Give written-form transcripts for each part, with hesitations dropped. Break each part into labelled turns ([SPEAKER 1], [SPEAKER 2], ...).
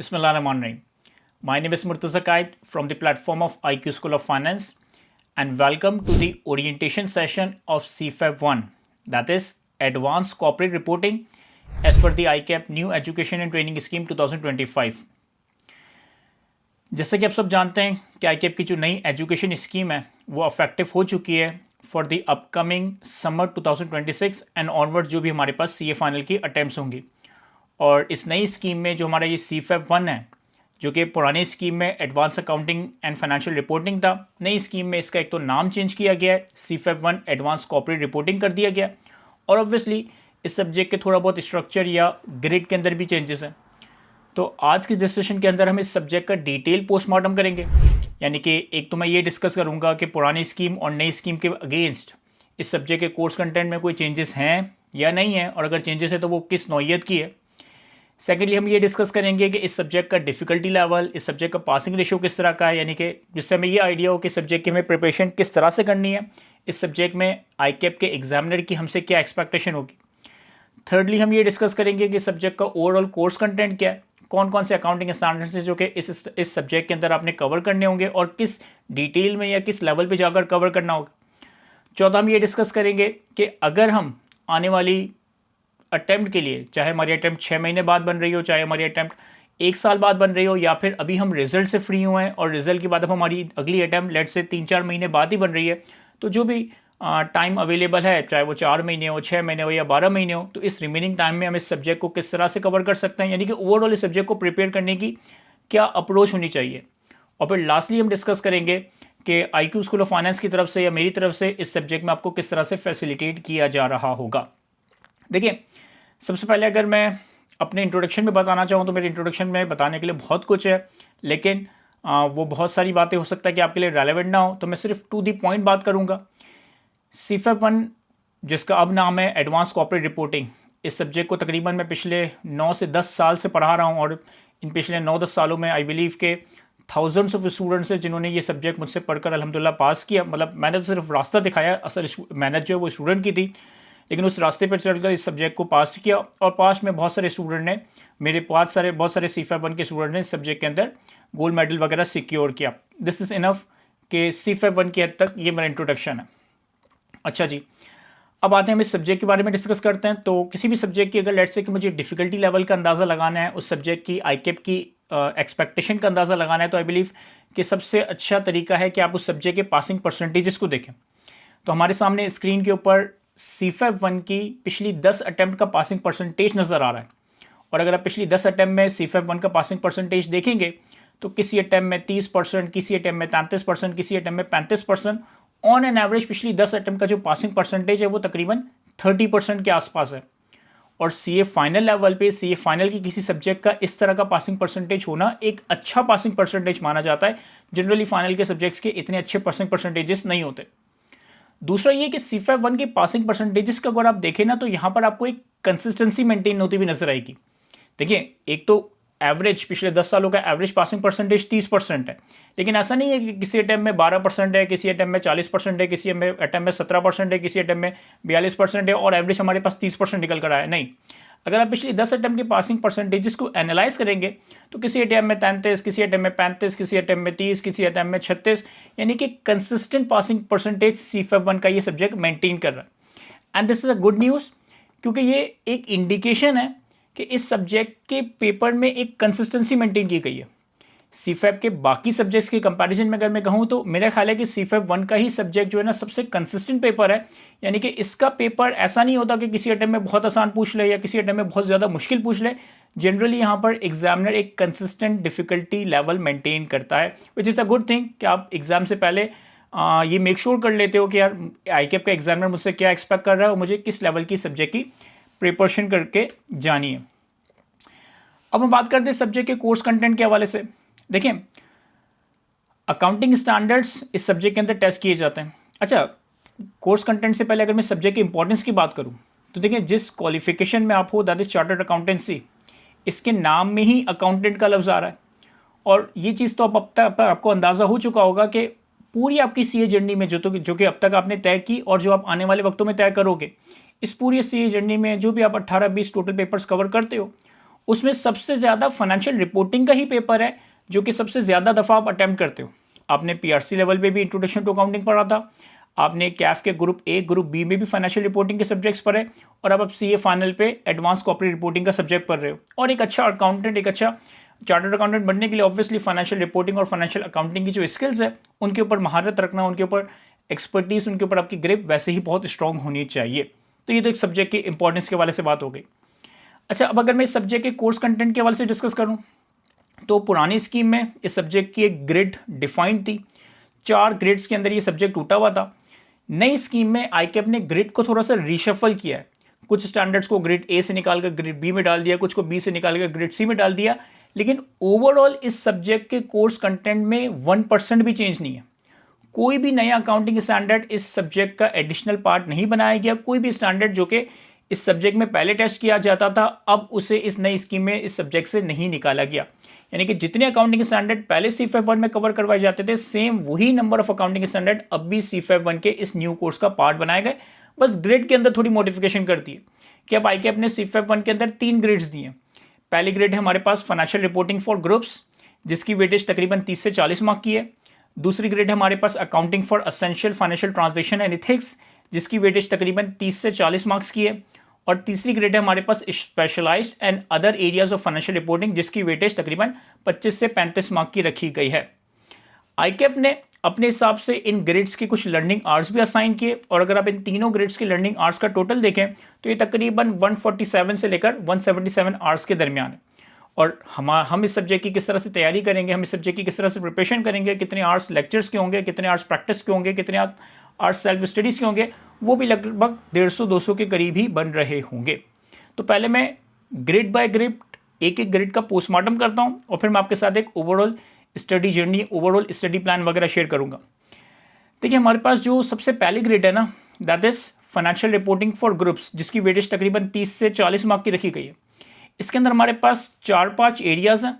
[SPEAKER 1] Bismillahirrahmanirrahim. My name is Murtaza Kait from the platform of IQ School of Finance and welcome to the orientation session of CFAB 1, that is Advanced Corporate Reporting as per the ICAP New Education and Training Scheme 2025. जैसे कि आप सब जानते हैं कि ICAP की जो नई एजुकेशन स्कीम है वो अफेक्टिव हो चुकी है for the upcoming summer 2026 and onward जो भी हमारे पास CA फाइनल की अटैम्प्ट्स होंगी। और इस नई स्कीम में जो हमारा ये CFAB 1 है, जो कि पुरानी स्कीम में advance accounting and financial reporting था, नई स्कीम में इसका एक तो नाम चेंज किया गया है, CFAB 1 एडवांस कॉर्पोरेट रिपोर्टिंग कर दिया गया। और ऑब्वियसली इस सब्जेक्ट के थोड़ा बहुत स्ट्रक्चर या ग्रेड के अंदर भी चेंजेस हैं। तो आज के डिस्कशन के अंदर हम इस सब्जेक्ट का डिटेल पोस्टमार्टम करेंगे, यानी कि एक तो मैं ये डिस्कस करूँगा कि पुरानी स्कीम और नई स्कीम के अगेंस्ट इस सब्जेक्ट के कोर्स कंटेंट में कोई चेंजेस हैं या नहीं है, और अगर चेंजेस है तो वो किस नौइयत की है। सेकेंडली हम ये डिस्कस करेंगे कि इस सब्जेक्ट का डिफ़िकल्टी लेवल, इस सब्जेक्ट का पासिंग रेशियो किस तरह का है, यानी कि जिससे हमें ये आइडिया हो कि सब्जेक्ट की हमें प्रिपरेशन किस तरह से करनी है, इस सब्जेक्ट में ICAP के एग्जामिनर की हमसे क्या एक्सपेक्टेशन होगी। थर्डली हम ये डिस्कस करेंगे कि सब्जेक्ट का ओवरऑल कोर्स कंटेंट क्या है, कौन कौन से अकाउंटिंग स्टैंडर्ड्स हैं जो कि इस सब्जेक्ट के अंदर आपने कवर करने होंगे और किस डिटेल में या किस लेवल पे जाकर कवर करना होगा। चौथा हम ये डिस्कस करेंगे कि अगर हम आने वाली अटैम्प्ट के लिए, चाहे हमारी अटैम्प्ट 6 महीने बाद बन रही हो, चाहे हमारी अटैम्प्ट 1 साल बाद बन रही हो, या फिर अभी हम रिजल्ट से फ्री हुए हैं और रिजल्ट के बाद अब हमारी अगली अटैम्प्ट लेट से 3-4 महीने बाद ही बन रही है, तो जो भी टाइम अवेलेबल है, चाहे वो 4 महीने हो, 6 महीने हो या 12 महीने हो, तो इस रिमेनिंग टाइम में हम इस सब्जेक्ट को किस तरह से कवर कर सकते हैं, यानी कि ओवरऑल इस सब्जेक्ट को प्रिपेयर करने की क्या अप्रोच होनी चाहिए। और फिर लास्टली हम डिस्कस करेंगे कि IQ स्कूल ऑफ फाइनेंस की तरफ से या मेरी तरफ से इस सब्जेक्ट में आपको किस तरह से फैसिलिटेट किया जा रहा होगा। देखिए, सबसे पहले अगर मैं अपने इंट्रोडक्शन में बताना चाहूँ तो मेरे इंट्रोडक्शन में बताने के लिए बहुत कुछ है, लेकिन वो बहुत सारी बातें हो सकता है कि आपके लिए रेलेवेंट ना हो, तो मैं सिर्फ टू दी पॉइंट बात करूँगा। CFAB 1, जिसका अब नाम है एडवांस कॉर्पोरेट रिपोर्टिंग, इस सब्जेक्ट को तकरीबन मैं पिछले 9 से 10 साल से पढ़ा रहा हूँ, और इन पिछले 9-10 सालों में आई बिलीव के थाउजेंड्स ऑफ स्टूडेंट्स हैं जिन्होंने ये सब्जेक्ट मुझसे पढ़कर अल्हम्दुलिल्लाह पास किया। मतलब मैंने तो सिर्फ रास्ता दिखाया, असल मेहनत जो है वो स्टूडेंट की थी, लेकिन उस रास्ते पर चलकर इस सब्जेक्ट को पास किया। और पास में बहुत सारे स्टूडेंट ने, मेरे बहुत सारे CFAB 1 के स्टूडेंट ने इस सब्जेक्ट के अंदर गोल्ड मेडल वगैरह सिक्योर किया। दिस इज़ इनफ कि CFAB 1 की हद तक ये मेरा इंट्रोडक्शन है। अच्छा जी, अब आते हैं हम इस सब्जेक्ट के बारे में डिस्कस करते हैं। तो किसी भी सब्जेक्ट की अगर लेट्स से कि मुझे डिफ़िकल्टी लेवल का अंदाज़ा लगाना है, उस सब्जेक्ट की ICAP की एक्सपेक्टेशन का अंदाज़ा लगाना है, तो आई बिलीव कि सबसे अच्छा तरीका है कि आप उस सब्जेक्ट के पासिंग परसेंटेजेस को देखें। तो हमारे सामने स्क्रीन के ऊपर CFAB 1 की पिछली 10 अटैम्प्ट का पासिंग परसेंटेज नज़र आ रहा है। और अगर आप पिछली 10 अटैम्प्ट में CFAB 1 का पासिंग परसेंटेज देखेंगे तो किसी अटैम्प्ट में 30%, किसी अटैम्प्ट में 33%, किसी अटैम्प्ट में 35%, ऑन एन एवरेज पिछली 10 अटैम्प्ट का जो पासिंग परसेंटेज है वो तकरीबन 30% के आसपास है। और CA फाइनल लेवल पे CA फाइनल की किसी सब्जेक्ट का इस तरह का पासिंग परसेंटेज होना एक अच्छा पासिंग परसेंटेज माना जाता है। जनरली फाइनल के सब्जेक्ट्स के इतने अच्छे पासिंग परसेंटेजेस नहीं होते। दूसरा ये कि CFAB 1 के पासिंग परसेंटेजेस का अगर आप देखें ना, तो यहाँ पर आपको एक कंसिस्टेंसी मेंटेन होती हुई नजर आएगी। देखिए, एक तो एवरेज पिछले 10 सालों का एवरेज पासिंग परसेंटेज 30% है, लेकिन ऐसा नहीं है कि किसी अटैम्प्ट में 12% है, किसी अटैम्प्ट में 40% है, किसी अटैम्प्ट में 17% है, किसी अटैम्प्ट में 42% है और एवरेज हमारे पास 30% निकल कर आया। नहीं, अगर आप पिछली 10 अटैम्प्ट के पासिंग परसेंटेजेस को एनालाइज करेंगे तो किसी अटैम्प्ट में 33, किसी अटैम्प्ट में 35, किसी अटैम्प्ट में 30, किसी अटैम्प्ट में 36, यानी कि कंसिस्टेंट पासिंग परसेंटेज CFAB 1 का ये सब्जेक्ट मेंटेन कर रहा है। And this is a good news, क्योंकि ये एक इंडिकेशन है कि इस सब्जेक्ट के पेपर में एक कंसिस्टेंसी मेंटेन की गई है। CFAB के बाकी सब्जेक्ट्स के कंपैरिजन में अगर मैं कहूँ तो मेरा ख्याल है कि CFAB 1 का ही सब्जेक्ट जो है ना सबसे कंसिस्टेंट पेपर है, यानी कि इसका पेपर ऐसा नहीं होता कि किसी अटैम्प्ट में बहुत आसान पूछ ले या किसी अटैम्प्ट में बहुत ज़्यादा मुश्किल पूछ ले। जनरली यहाँ पर एग्जामिनर एक कंसिस्टेंट डिफिकल्टी लेवल मेंटेन करता है, which is a good thing कि आप एग्जाम से पहले ये मेक श्योर कर लेते हो कि यार ICAP का एग्जामिनर मुझसे क्या एक्सपेक्ट कर रहा है और मुझे किस लेवल की सब्जेक्ट की प्रिपरेशन करके जानी है। अब हम बात करते हैं सब्जेक्ट के कोर्स कंटेंट के हवाले से। देखिए, अकाउंटिंग स्टैंडर्ड्स इस सब्जेक्ट के अंदर टेस्ट किए जाते हैं। अच्छा, कोर्स कंटेंट से पहले अगर मैं सब्जेक्ट की इंपॉर्टेंस की बात करूं तो देखिए, जिस क्वालिफिकेशन में आप हो, दैट इज चार्टर्ड अकाउंटेंसी, इसके नाम में ही अकाउंटेंट का लफ्ज़ आ रहा है। और ये चीज़ तो अब तक आपको अंदाज़ा हो चुका होगा कि पूरी आपकी CA जर्नी में जो कि अब तक आपने तय की और जो आप आने वाले वक्तों में तय करोगे, इस पूरी CA जर्नी में जो भी आप 18-20 टोटल पेपर्स कवर करते हो, उसमें सबसे ज़्यादा फाइनेंशियल रिपोर्टिंग का ही पेपर है जो कि सबसे ज़्यादा दफ़ा आप अटैम्प्ट करते हो। आपने पीआरसी लेवल पे भी इंट्रोडक्शन टू अकाउंटिंग पढ़ा था, आपने कैफ के ग्रुप ए ग्रुप बी में भी फाइनेंशियल रिपोर्टिंग के सब्जेक्ट्स पढ़े, और अब आप सीए फाइनल पे एडवांस कॉर्पोरेट रिपोर्टिंग का सब्जेक्ट पढ़ रहे हो। और एक अच्छा अकाउंटेंट, एक अच्छा चार्टर्ड अकाउंटेंट बनने के लिए ऑब्वियसली फाइनेंशियल रिपोर्टिंग और फाइनेंशियल अकाउंटिंग की जो स्किल्स है उनके ऊपर महारत रखना, उनके ऊपर एक्सपर्टीज, उनके ऊपर आपकी ग्रिप वैसे ही बहुत स्ट्रांग होनी चाहिए। तो ये तो एक सब्जेक्ट की इंपॉर्टेंस के हवाले से बात हो गई। अच्छा, अब अगर मैं इस सब्जेक्ट के कोर्स कंटेंट के हवाले से डिस्कस करूं तो पुरानी स्कीम में इस सब्जेक्ट की एक ग्रिड डिफाइंड थी, 4 ग्रिड्स के अंदर ये सब्जेक्ट टूटा हुआ था। नई स्कीम में आईकेप ने ग्रिड को थोड़ा सा रीशफल किया है, कुछ स्टैंडर्ड्स को ग्रिड ए से निकाल कर ग्रिड बी में डाल दिया, कुछ को बी से निकाल कर ग्रिड सी में डाल दिया, लेकिन ओवरऑल इस सब्जेक्ट के कोर्स कंटेंट में 1% भी चेंज नहीं है। कोई भी नया अकाउंटिंग स्टैंडर्ड इस सब्जेक्ट का एडिशनल पार्ट नहीं बनाया गया। कोई भी स्टैंडर्ड जो कि इस सब्जेक्ट में पहले टेस्ट किया जाता था, अब उसे इस नई स्कीम में इस सब्जेक्ट से नहीं निकाला गया। यानी कि जितने अकाउंटिंग स्टैंडर्ड पहले सीफेप 1 में कवर करवाए जाते थे, सेम वही नंबर ऑफ अकाउंटिंग स्टैंडर्ड अब भी सीफेप 1 के इस न्यू कोर्स का पार्ट बनाए गए। बस ग्रेड के अंदर थोड़ी मॉडिफिकेशन कर दी है कि अब आईकेप ने सीफेप 1 के अंदर 3 ग्रेड्स दिए हैं। पहली ग्रेड है हमारे पास फाइनेंशियल रिपोर्टिंग फॉर ग्रुप्स, जिसकी वेटेज तकरीबन 30 से 40 मार्क की है। दूसरी ग्रेड है हमारे पास accounting for essential financial transaction and ethics, जिसकी वेटेज तकरीबन 30 से 40 मार्क्स की है। और तीसरी ग्रेड है हमारे पास specialised and other areas of financial reporting, जिसकी वेटेज तकरीबन 25 से 35 मार्क की रखी गई है। आईकेप ने अपने हिसाब से इन ग्रेड्स के कुछ लर्निंग आवर्स भी असाइन किए, और अगर आप इन तीनों ग्रेड्स के लर्निंग आवर्स का टोटल देखें तो ये तकरीबन 147 से लेकर 177 आवर्स के दरमियान है। और हम इस सब्जेक्ट की किस तरह से तैयारी करेंगे, हम इस सब्जेक्ट की किस तरह से प्रिपरेशन करेंगे, कितने आवर्स लेक्चर्स के होंगे, कितने आवर्स प्रैक्टिस के होंगे, कितने आवर्स सेल्फ स्टडीज़ के होंगे, वो भी लगभग 150-200 के करीब ही बन रहे होंगे। तो पहले मैं ग्रेड बाय ग्रेड एक एक ग्रेड का पोस्टमार्टम करता हूँ, और फिर मैं आपके साथ एक overall study journey, overall study plan वगैरह शेयर करूँगा। देखिए, हमारे पास जो सबसे पहली ग्रेड है ना, that is financial reporting for groups, जिसकी वेटेज तकरीबन 30 से 40 मार्क की रखी गई है। इसके अंदर हमारे पास 4-5 एरियाज़ हैं,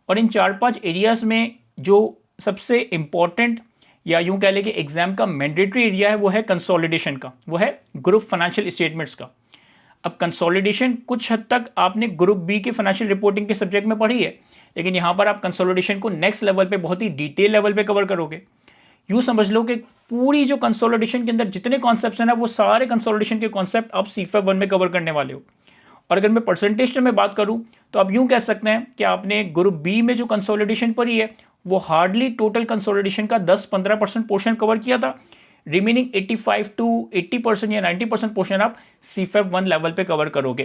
[SPEAKER 1] और इन 4-5 एरियाज़ में जो सबसे इम्पॉर्टेंट या यूं कह लें कि एग्जाम का मैंडेटरी एरिया है वो है कंसोलिडेशन का, वो है ग्रुप फाइनेंशियल स्टेटमेंट्स का। अब कंसोलिडेशन कुछ हद तक आपने ग्रुप बी के फाइनेंशियल रिपोर्टिंग के सब्जेक्ट में पढ़ी है, लेकिन यहाँ पर आप कंसोलिडेशन को नेक्स्ट लेवल पे, बहुत ही डिटेल लेवल पे कवर करोगे। यूँ समझ लो कि पूरी जो कंसोलिडेशन के अंदर जितने कॉन्सेप्ट हैं ना, वो सारे कंसोलिडेशन के कॉन्सेप्ट आप सीफेप 1 में कवर करने वाले हो। और अगर मैं परसेंटेज में बात करूं तो आप यूं कह सकते हैं कि आपने ग्रुप बी में जो कंसोलिडेशन पढ़ी है वो हार्डली टोटल कंसोलिडेशन का 10-15% पोर्शन कवर किया था। रिमेनिंग 85 to 80% या 90% पोर्शन आप सीफेप 1 लेवल पे कवर करोगे।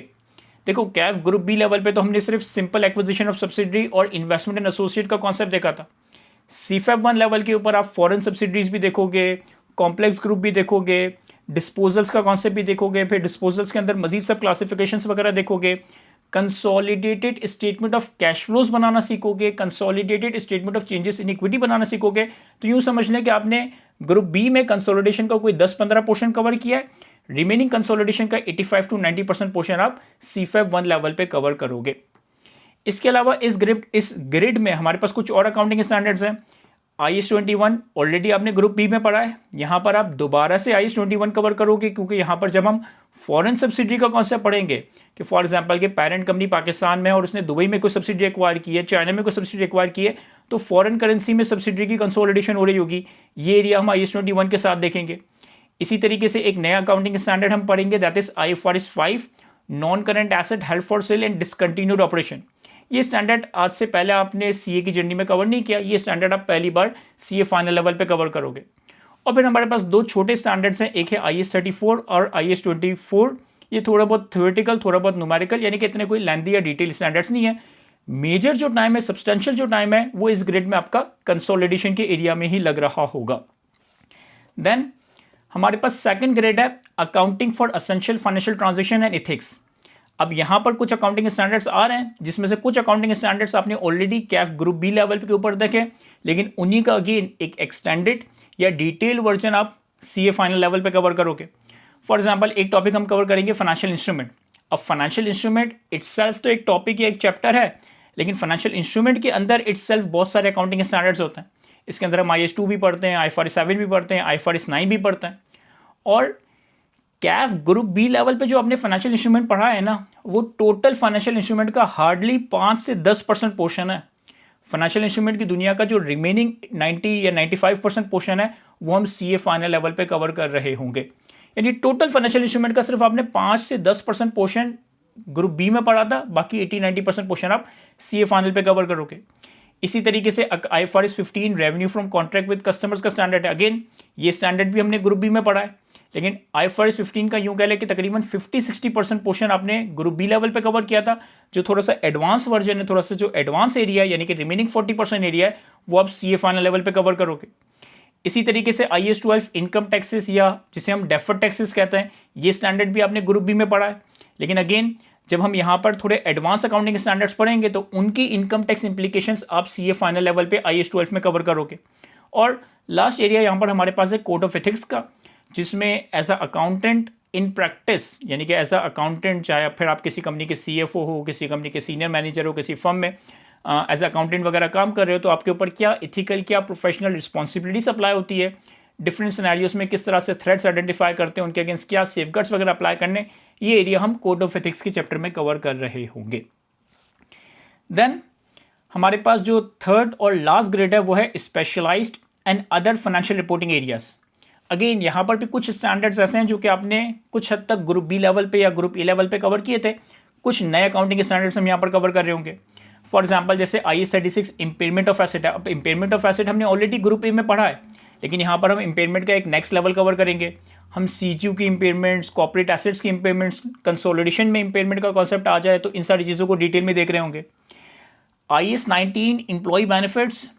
[SPEAKER 1] देखो, कैफ ग्रुप बी लेवल पे तो हमने सिर्फ सिंपल एक्विजिशन ऑफ सब्सिडरी और इन्वेस्टमेंट इन एसोसिएट का कॉन्सेप्ट देखा था। सीफेप 1 लेवल के ऊपर आप फॉरेन सब्सिडरीज भी देखोगे, कॉम्प्लेक्स ग्रुप भी देखोगे, डिस्पोजल्स का कॉन्सेप्ट भी देखोगे, फिर डिस्पोजल्स के अंदर मजीद सब क्लासिफिकेशंस वगैरह देखोगे, consolidated statement of cash flows बनाना सीखोगे, consolidated statement of changes in equity बनाना सीखोगे। तो यूं समझ लें कि आपने ग्रुप बी में कंसोलिडेशन का कोई 10-15 पोर्शन कवर किया है, रिमेनिंग कंसोलिडेशन का 85 to 90% पोर्शन आप सीफेप 1 लेवल पे कवर करोगे। इसके अलावा इस ग्रिड में हमारे पास कुछ और अकाउंटिंग स्टैंडर्ड्स हैं। IAS 21 ऑलरेडी आपने ग्रुप बी में पढ़ा है, यहाँ पर आप दोबारा से IAS 21 कवर करोगे, क्योंकि यहाँ पर जब हम फॉरेन सब्सिडरी का कॉन्सेप्ट पढ़ेंगे कि फॉर एग्जांपल कि पेरेंट कंपनी पाकिस्तान में है और उसने दुबई में कोई सब्सिडरी एक्वायर की है, चाइना में कोई सब्सिडरी एक्वायर की है, तो फॉरेन करेंसी में सब्सिडरी की कंसोलिडेशन हो रही होगी। ये एरिया हम IAS 21 के साथ देखेंगे। इसी तरीके से एक नया अकाउंटिंग स्टैंडर्ड हम पढ़ेंगे, that is IFRS 5, non current asset held for sale and discontinued operation. ये स्टैंडर्ड आज से पहले आपने सीए की जर्नी में कवर नहीं किया, ये स्टैंडर्ड आप पहली बार सीए फाइनल लेवल पे कवर करोगे। और फिर हमारे पास 2 छोटे स्टैंडर्ड्स हैं, एक है IAS 34 और IAS 24। ये थोड़ा बहुत थ्योरेटिकल, थोड़ा बहुत न्यूमेरिकल, यानी कि इतने कोई लेंथी या डिटेल स्टैंडर्ड्स नहीं है। मेजर जो टाइम है, सब्सटेंशियल जो टाइम है, वो इस ग्रेड में आपका कंसोलिडेशन के एरिया में ही लग रहा होगा। देन हमारे पास सेकंड ग्रेड है accounting for essential financial transaction and ethics. अब यहाँ पर कुछ अकाउंटिंग स्टैंडर्ड्स आ रहे हैं, जिसमें से कुछ अकाउंटिंग स्टैंडर्ड्स आपने already CAF group b level के ऊपर देखे, लेकिन उन्हीं का अगेन एक एक्सटेंडेड या डिटेल वर्जन आप सीए फाइनल लेवल पे कवर करोगे। फॉर एग्जांपल एक टॉपिक हम कवर करेंगे फाइनेंशियल इंस्ट्रूमेंट। अब फाइनेंशियल इंस्ट्रूमेंट इटसेल्फ तो एक टॉपिक या एक चैप्टर है, लेकिन फाइनेंशियल इंस्ट्रूमेंट के अंदर इटसेल्फ बहुत सारे अकाउंटिंग स्टैंडर्ड्स होते हैं। इसके अंदर हम IAS 2 भी पढ़ते हैं, IFRS 7 भी पढ़ते हैं, IFRS 9 भी पढ़ते हैं। और कैफ ग्रुप बी लेवल पे जो आपने फाइनेंशियल इंस्ट्रूमेंट पढ़ा है ना, वो टोटल फाइनेंशियल इंस्ट्रूमेंट का हार्डली 5 से 10% पोर्शन है। फाइनेंशियल इंस्ट्रूमेंट की दुनिया का जो रिमेनिंग 90 या 95% पोर्शन है वो हम सीए फाइनल लेवल पे कवर कर रहे होंगे। यानी टोटल फाइनेंशियल इंस्ट्रूमेंट का सिर्फ आपने 5 से 10% पोर्शन ग्रुप बी में पढ़ा था, बाकी 80-90% पोर्शन आप सीए फाइनल पे कवर करोगे। इसी तरीके से IFRS 15 revenue from contract with customers का स्टैंडर्ड है। अगेन ये स्टैंडर्ड भी हमने ग्रुप बी में पढ़ा है, लेकिन IFRS 15 का यूं कह ले कि तकरीबन 50-60% पोर्शन आपने ग्रुप बी लेवल पे कवर किया था। जो थोड़ा सा एडवांस वर्जन है, थोड़ा सा जो एडवांस एरिया है, यानी कि रिमेनिंग 40% एरिया है, वो आप सीए फाइनल लेवल पे कवर करोगे। इसी तरीके से IAS 12 इनकम टैक्सेस या जिसे हम डेफर्ड टैक्सेस कहते हैं, ये स्टैंडर्ड भी आपने ग्रुप बी में पढ़ा है। लेकिन अगेन जब हम यहाँ पर थोड़े एडवांस अकाउंटिंग स्टैंडर्ड्स पढ़ेंगे तो उनकी इनकम टैक्स इंप्लीकेशंस आप सीए फाइनल लेवल पे IAS 12 में कवर करोगे। और लास्ट एरिया यहाँ पर हमारे पास है कोड ऑफ एथिक्स का, जिसमें as a accountant in practice, यानी कि एज अ अकाउंटेंट, चाहे फिर आप किसी कंपनी के CFO हो, किसी कंपनी के सीनियर मैनेजर हो, किसी फर्म में एज अ अकाउंटेंट वगैरह काम कर रहे हो, तो आपके ऊपर क्या इथिकल, क्या प्रोफेशनल रिस्पॉन्सिबिलिटीज अप्लाई होती है, डिफरेंट सिनेरियोज में किस तरह से थ्रेट्स आइडेंटिफाई करते हैं, उनके अगेंस्ट क्या सेफगार्ड्स वगैरह अप्लाई करने, ये एरिया हम कोड ऑफ एथिक्स के चैप्टर में कवर कर रहे होंगे। देन हमारे पास जो थर्ड और लास्ट ग्रेड है वो है specialised and other financial reporting areas. Again यहाँ पर भी कुछ स्टैंडर्ड्स ऐसे हैं जो कि आपने कुछ हद तक ग्रुप बी लेवल पे या ग्रुप ए लेवल पे कवर किए थे, कुछ नए अकाउंटिंग स्टैंडर्ड्स हम यहाँ पर कवर कर रहे होंगे। फॉर एग्जाम्पल जैसे IAS 36 इम्पेयरमेंट ऑफ एसेट है। अब इम्पेयरमेंट ऑफ एसेट हमने ऑलरेडी ग्रुप ए में पढ़ा है, लेकिन यहाँ पर हम इम्पेयरमेंट का एक नेक्स्ट लेवल कवर करेंगे। हम CGU की इम्पेयरमेंट्स, कॉर्पोरेट एसेट्स की इम्पेयरमेंट्स, कंसोलिडेशन में इम्पेयरमेंट का कॉन्सेप्ट आ जाए तो इन सारी चीज़ों को डिटेल में देख रहे होंगे। IAS 19 employ benefits,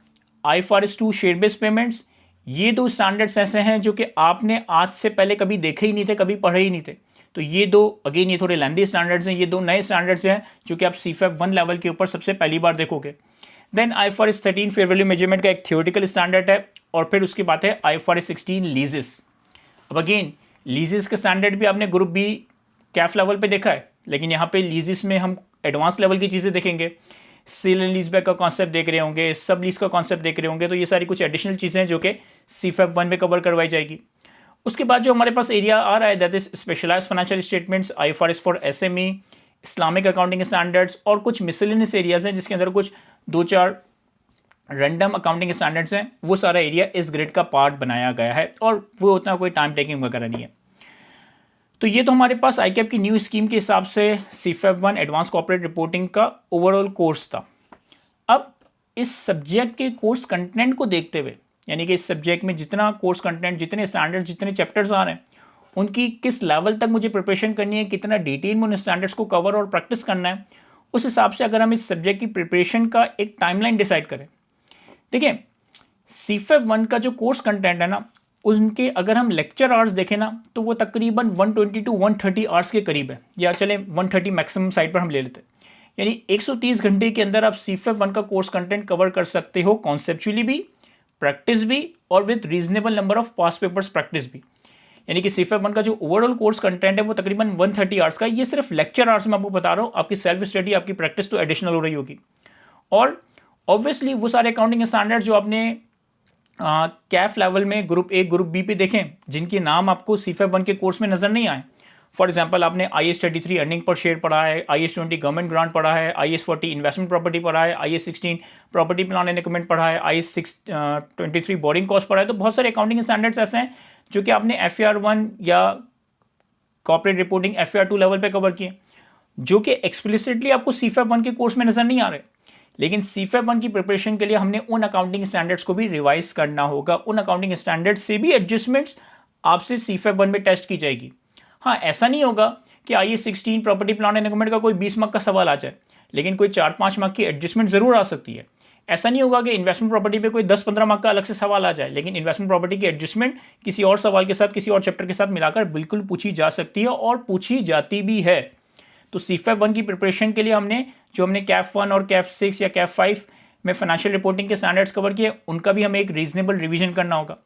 [SPEAKER 1] IFRS 2 share based payments, ये दो स्टैंडर्ड्स ऐसे हैं जो कि आपने आज से पहले कभी देखे ही नहीं थे, कभी पढ़े ही नहीं थे। तो ये दो अगेन ये थोड़े लेंथी स्टैंडर्ड्स हैं, ये दो नए स्टैंडर्ड्स हैं जो कि आप CFAP 1 लेवल के ऊपर सबसे पहली बार देखोगे। Then IFRS 13 fair value measurement का एक थियोरेटिकल स्टैंडर्ड है, और फिर उसके बाद है IFRS 16 लीजेस। अब अगेन लीजेस का स्टैंडर्ड भी आपने ग्रुप बी कैफ लेवल पे देखा है, लेकिन यहाँ पे लीजेस में हम एडवांस लेवल की चीज़ें देखेंगे। सेल एंड लीज बैक का कॉन्सेप्ट देख रहे होंगे, सब लीज का कॉन्सेप्ट देख रहे होंगे, तो ये सारी कुछ एडिशनल चीज़ें हैं जो कि CFAP 1 में कवर करवाई जाएगी। उसके बाद जो हमारे पास एरिया आ रहा है that is specialised financial statements, IFRS for SME, Islamic accounting standards, और कुछ मिसलेनियस एरियाज हैं जिसके अंदर कुछ 2-4 रैंडम अकाउंटिंग स्टैंडर्ड्स हैं। वो सारा एरिया इस ग्रेड का पार्ट बनाया गया है और वो उतना कोई टाइम टेकिंग वगैरह नहीं है। तो ये तो हमारे पास ICAP की न्यू स्कीम के हिसाब से CFAP 1 एडवांस कॉर्पोरेट रिपोर्टिंग का ओवरऑल कोर्स था। अब इस सब्जेक्ट के कोर्स कंटेंट को देखते हुए, यानी कि इस सब्जेक्ट में जितना कोर्स कंटेंट, जितने स्टैंडर्ड्स, जितने चैप्टर्स आ रहे हैं, उनकी किस लेवल तक मुझे प्रिपरेशन करनी है, कितना डिटेल में उन स्टैंडर्ड्स को कवर और प्रैक्टिस करना है, उस हिसाब से अगर हम इस सब्जेक्ट की प्रिपरेशन का एक टाइमलाइन डिसाइड करें। देखिए CFAP 1 का जो कोर्स कंटेंट है ना, उनके अगर हम लेक्चर आवर्स देखें ना तो वो तकरीबन 120 to 130 आवर्स के करीब है, या चले 130 मैक्सिमम साइड पर हम ले लेते हैं। यानी 130 घंटे के अंदर आप CFAP 1 का कोर्स कंटेंट कवर कर सकते हो, कॉन्सेप्चुअली भी, प्रैक्टिस भी, और with reasonable number of pass papers practice भी। यानी कि CFAP 1 का जो ओवरऑल कोर्स कंटेंट है वो तकरीबन 130 आवर्स का। ये सिर्फ लेक्चर आवर्स में आपको बता रहा हूँ, आपकी सेल्फ स्टडी, आपकी प्रैक्टिस तो एडिशनल हो रही होगी। और ऑब्वियसली वो सारे अकाउंटिंग स्टैंडर्ड जो आपने कैफ लेवल में ग्रुप ए, ग्रुप बी पे देखें, जिनके नाम आपको CFAP 1 के कोर्स में नजर नहीं आए, फॉर एग्जांपल आपने IAS 33 अर्निंग पर शेयर पढ़ा है, IAS 20 गवर्नमेंट ग्रांट पढ़ा है, IAS 40 इन्वेस्टमेंट प्रॉपर्टी पढ़ा है, IAS 16 प्रॉपर्टी प्लान एंड अकाउंटमेंट पढ़ा है, IAS 23 बोरिंग कॉस्ट पढ़ा है। तो बहुत सारे अकाउंटिंग स्टैंडर्ड्स ऐसे हैं जो कि आपने FAR 1 या कॉर्पोरेट रिपोर्टिंग FAR 2 लेवल पे कवर किए, जो कि एक्सप्लिसिटली आपको CFAP 1 के कोर्स में नजर नहीं आ रहे। लेकिन CFAP 1 की प्रिपरेशन के लिए हमने उन अकाउंटिंग स्टैंडर्ड्स को भी रिवाइज करना होगा, उन अकाउंटिंग स्टैंडर्ड्स से भी एडजस्टमेंट्स आपसे CFAP 1 में टेस्ट की जाएगी। हाँ, ऐसा नहीं होगा कि IAS 16 प्रॉपर्टी प्लान एंड अकाउंटमेंट का कोई 20 मार्क का सवाल आ जाए, लेकिन कोई 4-5 मार्क की एडजस्टमेंट जरूर आ सकती है। ऐसा नहीं होगा कि इन्वेस्टमेंट प्रॉपर्टी पे कोई 10-15 मार्क का अलग से सवाल आ जाए, लेकिन इन्वेस्टमेंट प्रॉपर्टी की एडजस्टमेंट किसी और सवाल के साथ, किसी और चैप्टर के साथ मिलाकर बिल्कुल पूछी जा सकती है और पूछी जाती भी है। तो CFAP 1 की प्रिपरेशन के लिए हमने कैफ 1 और कैफ 6 या कैफ 5 में फाइनेंशियल रिपोर्टिंग के स्टैंडर्ड्स कवर किए, उनका भी हमें एक रीजनेबल रिवीजन करना होगा।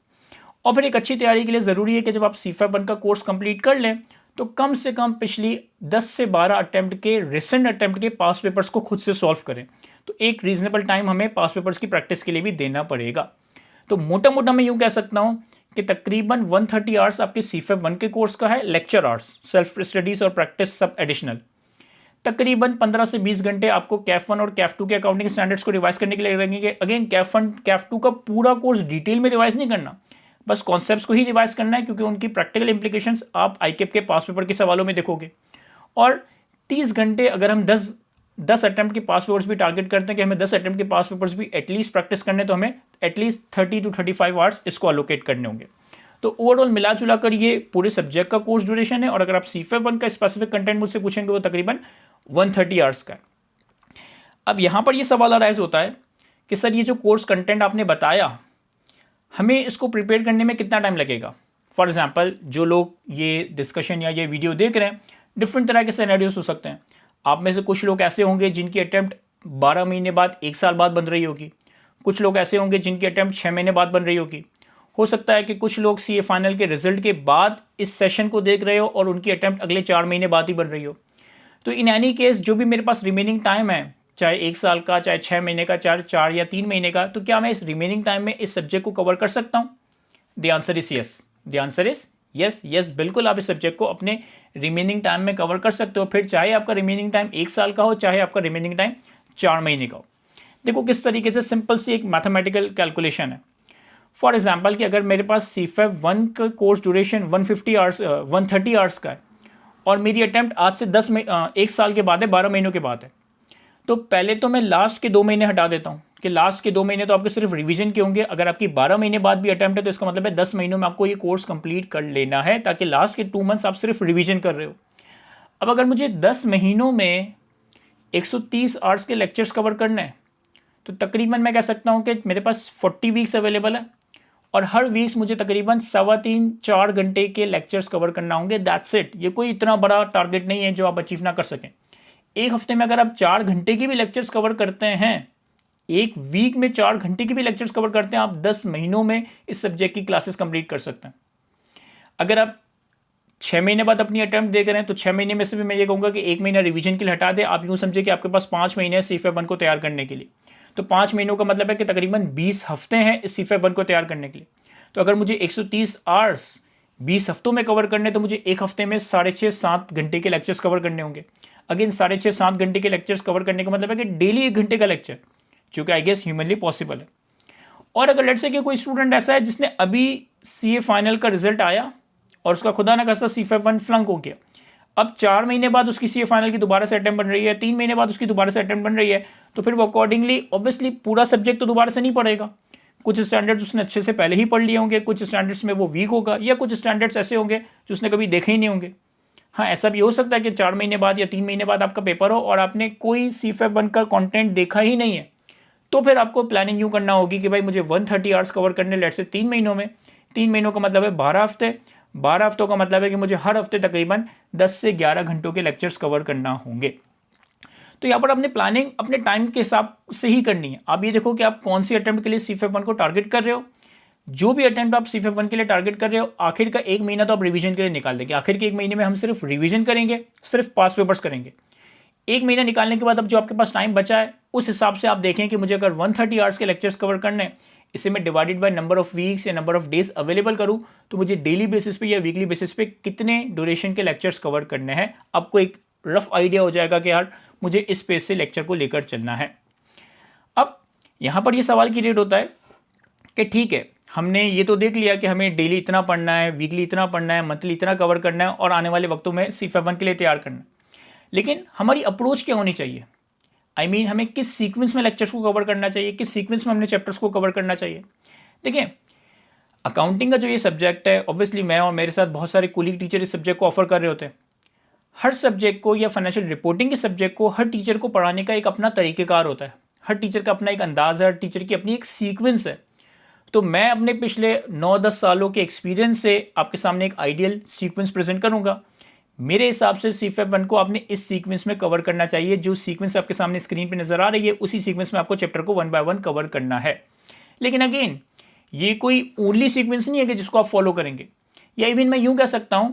[SPEAKER 1] और फिर एक अच्छी तैयारी के लिए ज़रूरी है कि जब आप CFAP 1 का कोर्स कंप्लीट कर लें तो कम से कम पिछली 10 से 12 अटेम्प्ट के, रिसेंट अटेम्प्ट के पास पेपर्स को खुद से सॉल्व करें। तो एक रीजनेबल टाइम हमें पास पेपर्स की प्रैक्टिस के लिए भी देना पड़ेगा। तो मोटा मोटा मैं यूँ कह सकता हूँ कि तकरीबन 130 आवर्स आपके CFAP 1 के कोर्स का है, लेक्चर आवर्स, सेल्फ स्टडीज और प्रैक्टिस सब एडिशनल। तकरीबन 15 से 20 घंटे आपको कैफ 1 और कैफ 2 के अकाउंटिंग स्टैंडर्ड्स को रिवाइज करने के लिए लगेंगे। अगेन कैफ 1 कैफ 2 का पूरा कोर्स डिटेल में रिवाइज नहीं करना, बस कॉन्सेप्ट्स को ही रिवाइज करना है, क्योंकि उनकी प्रैक्टिकल इंप्लीकेशंस आप आईकेप के पास पेपर के सवालों में देखोगे। और 30 घंटे अगर हम 10 अटेम्प्ट के पास पेपर्स भी टारगेट करते हैं कि हमें 10 अटेम्प्ट के पास पेपर्स भी एटलीस्ट प्रैक्टिस करने, तो हमें एटलीस्ट 30 to 35 आवर्स इसको अलोकेट करने होंगे। तो ओवरऑल मिला जुला कर ये पूरे सब्जेक्ट का कोर्स ड्यूरेशन है। और अगर आप CFAP 1 का स्पेसिफिक कंटेंट मुझसे पूछेंगे वो तकरीबन 130 आवर्स का है। अब यहाँ पर ये सवाल अराइज होता है कि सर ये जो कोर्स कंटेंट आपने बताया, हमें इसको प्रिपेयर करने में कितना टाइम लगेगा। फॉर एग्जाम्पल जो लोग ये डिस्कशन या ये वीडियो देख रहे हैं, डिफरेंट तरह के सिनेरियोस हो सकते हैं। आप में से कुछ लोग ऐसे होंगे जिनकी अटेम्प्ट 12 महीने बाद, 1 साल बाद बन रही होगी। कुछ लोग ऐसे होंगे जिनकी अटेम्प्ट 6 महीने बाद बन रही होगी। हो सकता है कि कुछ लोग CA फाइनल के रिजल्ट के बाद इस सेशन को देख रहे हो और उनकी अटेम्प्ट अगले 4 महीने बाद ही बन रही हो। तो इन एनी केस जो भी मेरे पास रिमेनिंग टाइम है, चाहे 1 साल का, चाहे 6 महीने का, चाहे 4 या 3 महीने का, तो क्या मैं इस रिमेनिंग टाइम में इस सब्जेक्ट को कवर कर सकता हूँ? The answer is yes. The answer is yes. Yes, बिल्कुल आप इस सब्जेक्ट को अपने रिमेनिंग टाइम में कवर कर सकते हो। फिर चाहे आपका रिमेनिंग टाइम 1 साल का हो, चाहे आपका रिमेनिंग टाइम 4 महीने का हो। देखो किस तरीके से सिंपल सी एक मैथमेटिकल कैलकुलेशन है। फॉर एग्जाम्पल कि अगर मेरे पास CFAP 1 का कोर्स ड्यूरेशन 130 आवर्स का है और मेरी अटैम्प्ट आज से 1 साल के बाद है, 12 महीनों के बाद है, तो पहले तो मैं लास्ट के 2 महीने हटा देता हूँ कि लास्ट के 2 महीने तो आपके सिर्फ रिवीजन के होंगे। अगर आपकी 12 महीने बाद भी अटैम्प्ट है तो इसका मतलब है 10 महीनों में आपको ये कोर्स कंप्लीट कर लेना है, ताकि लास्ट के 2 मंथ्स आप सिर्फ रिवीजन कर रहे हो। अब अगर मुझे 10 महीनों में 130 आवर्स के लेक्चर्स कवर करने हैं, तो तकरीबन मैं कह सकता हूँ कि मेरे पास 40 वीक्स अवेलेबल है और हर वीक्स मुझे तकरीबन 3.25-4 घंटे के लेक्चर्स कवर करना होंगे। That's it. ये कोई इतना बड़ा टारगेट नहीं है जो आप अचीव ना कर सकें। एक हफ्ते में अगर आप 4 घंटे की भी लेक्चर्स कवर करते हैं, एक वीक में 4 घंटे की भी लेक्चर्स कवर करते हैं, आप 10 महीनों में इस सब्जेक्ट की क्लासेस कंप्लीट कर सकते हैं। अगर आप 6 महीने बाद अपनी अटेम्प्ट दे रहे हैं तो 6 महीने में से भी मैं ये कहूँगा कि 1 महीना रिवीजन के लिए हटा दे। आप यूँ समझे कि आपके पास 5 महीने हैं CFAP 1 को तैयार करने के लिए। तो 5 महीनों का मतलब है कि तकरीबन 20 हफ्ते हैं इस CFAP 1 को तैयार करने के लिए। तो अगर मुझे 130 आवर्स 20 हफ्तों में कवर करने, तो मुझे एक हफ्ते में 6.5-7 घंटे के लेक्चर्स कवर करने होंगे। अगेन 6.5-7 घंटे के लेक्चर्स कवर करने का मतलब है कि डेली 1 घंटे का लेक्चर, जो कि आई गेस ह्यूमनली पॉसिबल है। और अगर लेट्स से कि कोई स्टूडेंट ऐसा है जिसने अभी CA फाइनल का रिजल्ट आया और उसका खुदा ना खास्ता CFAP 1 फ्लंक हो गया, अब 4 महीने बाद उसकी CA फाइनल की दोबारा से अटेम्प्ट बन रही है, 3 महीने बाद उसकी दोबारा से अटेम्प्ट बन रही है, तो फिर वो अकॉर्डिंगली ऑब्वियसली पूरा सब्जेक्ट तो दोबारा से नहीं पढ़ेगा। कुछ स्टैंडर्ड्स उसने अच्छे से पहले ही पढ़ लिए होंगे, कुछ स्टैंडर्ड्स में वो वीक होगा, या कुछ स्टैंडर्ड्स ऐसे होंगे जो उसने कभी देखे ही नहीं होंगे। हाँ, ऐसा भी हो सकता है कि 4 महीने बाद या 3 महीने बाद आपका पेपर हो और आपने कोई CFAP 1 का कंटेंट देखा ही नहीं है, तो फिर आपको प्लानिंग यूँ करना होगी कि भाई मुझे 130 आवर्स कवर करने लेट से 3 महीनों में। 3 महीनों का मतलब है 12 हफ्ते। 12 हफ्तों का मतलब है कि मुझे हर हफ्ते तकरीबन 10 से 11 घंटों के लेक्चर्स कवर करना होंगे। तो यहाँ पर अपने प्लानिंग अपने टाइम के हिसाब से ही करनी है। आप ये देखो कि आप कौन सी अटेम्प्ट के लिए CFAP 1 को टारगेट कर रहे हो। जो भी अटेम्प्ट आप CFAP 1 के लिए टारगेट कर रहे हो, आखिर का 1 महीना तो आप रिवीजन के लिए निकाल देंगे। आखिर के 1 महीने में हम सिर्फ रिवीजन करेंगे, सिर्फ पास पेपर्स करेंगे। 1 महीना निकालने के बाद अब जो आपके पास टाइम बचा है, उस हिसाब से आप देखें कि मुझे अगर 130 आवर्स के लेक्चर्स कवर करने हैं, इसे मैं divided by number of weeks या नंबर ऑफ डेज अवेलेबल करूं, तो मुझे डेली बेसिस पे या वीकली बेसिस पे कितने ड्यूरेशन के लेक्चर्स कवर करने हैं, आपको एक रफ आइडिया हो जाएगा कि यार मुझे इस पेज से लेक्चर को लेकर चलना है। अब यहाँ पर ये सवाल क्रिएट होता है कि ठीक है, हमने ये तो देख लिया कि हमें डेली इतना पढ़ना है, वीकली इतना पढ़ना है, मंथली इतना कवर करना है और आने वाले वक्तों में CFAP 1 के लिए तैयार करना है, लेकिन हमारी अप्रोच क्या होनी चाहिए? हमें किस सीक्वेंस में लेक्चर्स को कवर करना चाहिए, किस सीक्वेंस में हमने चैप्टर्स को कवर करना चाहिए। देखिए, अकाउंटिंग का जो ये सब्जेक्ट है, ऑब्वियसली मैं और मेरे साथ बहुत सारे कुलीग टीचर इस सब्जेक्ट को ऑफर कर रहे होते हैं। हर सब्जेक्ट को या फाइनेंशियल रिपोर्टिंग के सब्जेक्ट को हर टीचर को पढ़ाने का एक अपना तरीक़ेकार होता है। हर टीचर का अपना एक अंदाज़ है, हर टीचर की अपनी एक सीक्वेंस है। तो मैं अपने पिछले 9-10 सालों के एक्सपीरियंस से आपके सामने एक आइडियल सीक्वेंस प्रेजेंट करूंगा। मेरे हिसाब से CFAP 1 को आपने इस सीक्वेंस में कवर करना चाहिए। जो सीक्वेंस आपके सामने स्क्रीन पे नजर आ रही है, उसी सीक्वेंस में आपको चैप्टर को 1 बाय 1 कवर करना है। लेकिन अगेन, ये कोई ओनली सीक्वेंस नहीं है कि जिसको आप फॉलो करेंगे। या इवन मैं यूं कह सकता हूं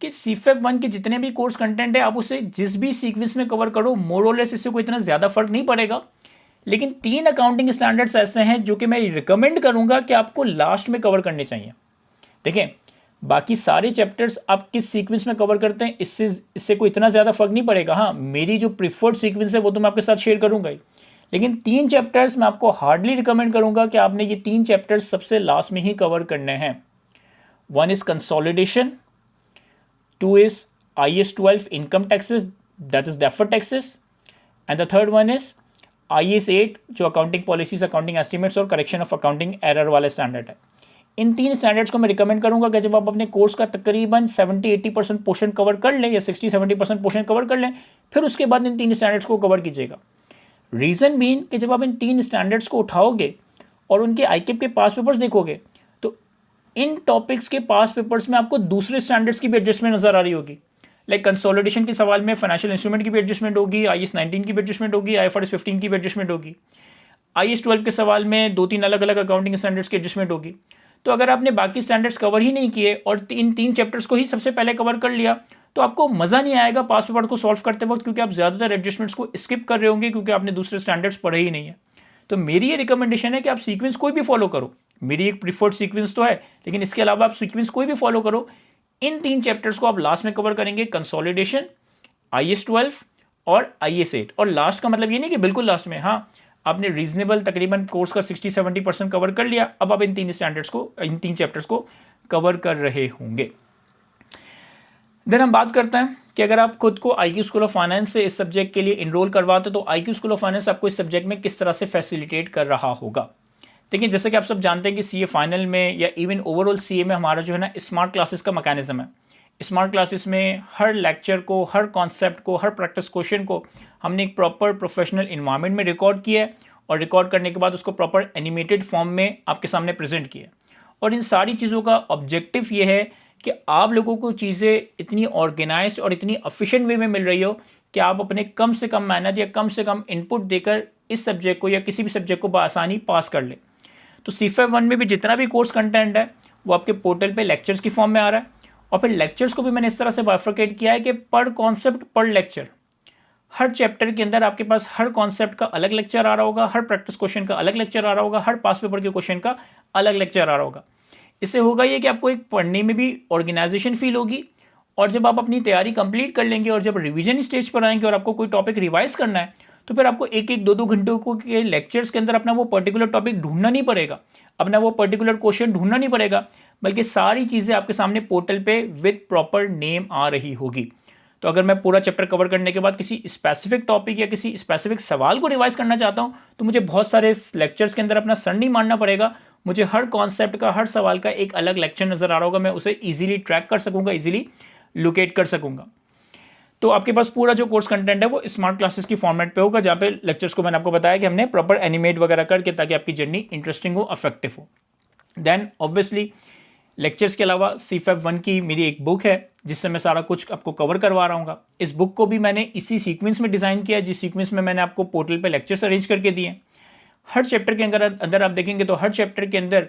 [SPEAKER 1] कि CFAP 1 के जितने भी कोर्स कंटेंट है, आप उसे जिस भी सीक्वेंस में कवर करो, मोर और लेस इससे कोई इतना ज़्यादा फर्क नहीं पड़ेगा। लेकिन 3 अकाउंटिंग स्टैंडर्ड्स ऐसे हैं जो कि मैं रिकमेंड करूंगा कि आपको लास्ट में कवर करने चाहिए। देखें बाकी सारे चैप्टर्स आप किस सीक्वेंस में कवर करते हैं इससे कोई इतना ज़्यादा फर्क नहीं पड़ेगा। हाँ, मेरी जो प्रिफर्ड सीक्वेंस है वो तो मैं आपके साथ शेयर करूंगा ही, लेकिन 3 चैप्टर्स मैं आपको हार्डली रिकमेंड करूंगा कि आपने ये 3 चैप्टर्स सबसे लास्ट में ही कवर करने हैं। 1 is consolidation, 2 is IAS 12 income taxes that is deferred taxes, and the third one is IAS 8 जो अकाउंटिंग पॉलिसीज, अकाउंटिंग एस्टिमेट्स और करेक्शन ऑफ अकाउंटिंग एरर वाले स्टैंडर्ड है। इन 3 स्टैंडर्ड्स को मैं रिकमेंड करूंगा कि जब आप अपने कोर्स का तकरीबन 70-80% पोर्शन कवर कर लें या 60-70% पोर्शन कवर कर लें, फिर उसके बाद इन 3 स्टैंडर्ड्स को कवर कीजिएगा। रीज़न बीन कि जब आप इन 3 स्टैंडर्ड्स को उठाओगे और उनके ICAP के पास पेपर्स देखोगे तो इन टॉपिक्स के पास पेपर्स में आपको दूसरे स्टैंडर्ड्स की भी एडजस्टमेंट नजर आ रही होगी। लाइक कंसोलिडेशन के सवाल में फाइनेंशियल इंस्ट्रूमेंट की भी एडजस्टमेंट होगी, IAS 19 की भी एडजस्टमेंट होगी, IFRS 15 की भी एडजस्टमेंट होगी। IAS 12 के सवाल में 2-3 अलग अलग अकाउंटिंग स्टैंडर्ड्स की एडजस्टमेंट होगी। तो अगर आपने बाकी स्टैंडर्ड्स कवर ही नहीं किए और इन 3 चैप्टर्स को ही सबसे पहले कवर कर लिया तो आपको मज़ा नहीं आएगा पास पेपर को सॉल्व करते वक्त, क्योंकि आप ज़्यादातर एडजस्टमेंट्स को स्किप कर रहे होंगे क्योंकि आपने दूसरे स्टैंडर्ड्स पढ़े ही नहीं है। तो मेरी ये रिकमेंडेशन है कि आप सीक्वेंस कोई भी फॉलो करो, मेरी एक प्रीफर्ड सीक्वेंस तो है, लेकिन इसके अलावा आप सीक्वेंस कोई भी फॉलो करो। इन 3 चैप्टर्स को आप लास्ट में कवर करेंगे, कंसोलिडेशन, IAS 12 और IAS 8। और लास्ट का मतलब ये नहीं कि बिल्कुल लास्ट में, हाँ आपने रीजनेबल तकरीबन कोर्स का 60-70% कवर कर लिया, अब आप इन 3 स्टैंडर्ड्स को, इन 3 चैप्टर्स को कवर कर रहे होंगे। देन हम बात करते हैं कि अगर आप खुद को IQ स्कूल ऑफ फाइनेंस से इस सब्जेक्ट के लिए इनरोल करवाते तो IQ स्कूल ऑफ फाइनेंस आपको इस सब्जेक्ट में किस तरह से फैसिलिटेट कर रहा होगा। देखिए जैसे कि आप सब जानते हैं कि CA फाइनल में या इवन ओवरऑल CA में हमारा जो है ना स्मार्ट क्लासेस का मैकेनिज्म है। स्मार्ट क्लासेस में हर लेक्चर को, हर कॉन्सेप्ट को, हर प्रैक्टिस क्वेश्चन को हमने एक प्रॉपर प्रोफेशनल इन्वायरमेंट में रिकॉर्ड किया है और रिकॉर्ड करने के बाद उसको प्रॉपर एनिमेटेड फॉर्म में आपके सामने प्रेजेंट किया है। और इन सारी चीज़ों का ऑब्जेक्टिव ये है कि आप लोगों को चीज़ें इतनी ऑर्गेनाइज और इतनी एफिशिएंट वे में मिल रही हो कि आप अपने कम से कम मेहनत या कम से कम इनपुट देकर इस सब्जेक्ट को या किसी भी सब्जेक्ट को बआसानी पास कर ले। तो CFA 1 में भी जितना भी कोर्स कंटेंट है वो आपके पोर्टल पे लेक्चर्स की फॉर्म में आ रहा है, और फिर लेक्चर्स को भी मैंने इस तरह से बाइफरकेट किया है कि पर कॉन्सेप्ट पर लेक्चर, हर चैप्टर के अंदर आपके पास हर कॉन्सेप्ट का अलग लेक्चर आ रहा होगा, हर प्रैक्टिस क्वेश्चन का अलग लेक्चर आ रहा होगा, हर पास पेपर के क्वेश्चन का अलग लेक्चर आ रहा होगा। इससे होगा ये कि आपको एक पढ़ने में भी ऑर्गेनाइजेशन फील होगी, और जब आप अपनी तैयारी कंप्लीट कर लेंगे और जब रिवीजन स्टेज पर आएंगे और आपको कोई टॉपिक रिवाइज करना है तो फिर आपको 1-1, 2-2 घंटों के लेक्चर्स के अंदर अपना वो पर्टिकुलर टॉपिक ढूंढना नहीं पड़ेगा, अपना वो पर्टिकुलर क्वेश्चन ढूंढना नहीं पड़ेगा, बल्कि सारी चीज़ें आपके सामने पोर्टल पे विद प्रॉपर नेम आ रही होगी। तो अगर मैं पूरा चैप्टर कवर करने के बाद किसी स्पेसिफिक टॉपिक या किसी स्पेसिफिक सवाल को रिवाइज करना चाहता हूं तो मुझे बहुत सारे लेक्चर्स के अंदर अपना सर नहीं मारना पड़ेगा, मुझे हर कॉन्सेप्ट का, हर सवाल का एक अलग लेक्चर नजर आ रहा होगा, मैं उसे ईजिली ट्रैक कर सकूंगा, ईजिली लोकेट कर सकूंगा। तो आपके पास पूरा जो कोर्स कंटेंट है वो स्मार्ट क्लासेस की फॉर्मेट पे होगा, जहाँ पे लेक्चर्स को मैंने आपको बताया कि हमने प्रॉपर एनिमेट वगैरह करके, ताकि आपकी जर्नी इंटरेस्टिंग हो, अफेक्टिव हो। देन ऑब्वियसली लेक्चर्स के अलावा CFA 1 की मेरी एक बुक है जिससे मैं सारा कुछ आपको कवर करवा रहा हूँ। इस बुक को भी मैंने इसी सीक्वेंस में डिज़ाइन किया है जिस सीक्वेंस में मैंने आपको पोर्टल पे लेक्चर्स अरेंज करके दिए। हर चैप्टर के अंदर आप देखेंगे तो हर चैप्टर के अंदर